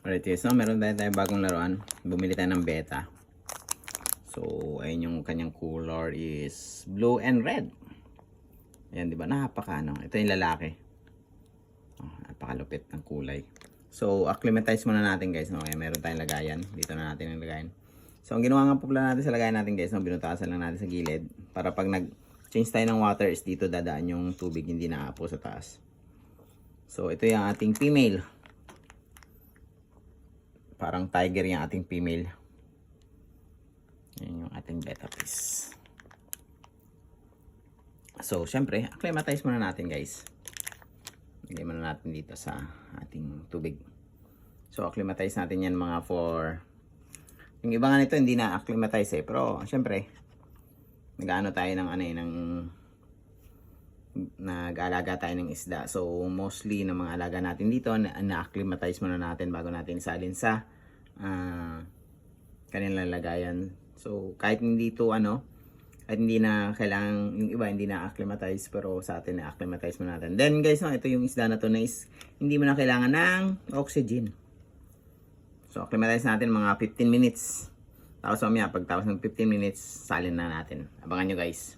Alright guys, so meron tayo bagong laruan. Bumili tayo ng beta. So, ayun yung kanyang color is blue and red. Ayan, di ba? Napaka ano. Ito yung lalaki. Oh, napakalupit ng kulay. So, acclimatize muna natin guys. No? Ayan, meron tayong lagayan. Dito na natin yung lagayan. So, ang ginawa nga po pala natin sa lagayan natin guys, no? Binutasan lang natin sa gilid. Para pag nag-change tayo ng water is dito dadaan yung tubig, hindi naapo sa taas. So, ito yung ating female. Parang tiger yung ating female. Yan yung ating beta piece. So, syempre, acclimatize muna natin guys. Lagay muna natin dito sa ating tubig. So, acclimatize natin yan mga for... Yung iba nga nito hindi na acclimatize eh. Pero, syempre, nag-ano tayo ng ano eh, nag-alaga tayo ng isda. So, mostly ng mga alaga natin dito, na-acclimatize muna natin bago natin isalin sa kanilang lagayan. So, kahit hindi to kahit hindi na kailangan, yung iba hindi na acclimatize, pero sa atin na-acclimatize muna natin. Then guys, ito yung isda na to na is, hindi mo na kailangan ng oxygen. So, acclimatize natin mga 15 minutes. Tapos mamaya, pagtapos ng 15 minutes, salin na natin. Abangan nyo guys.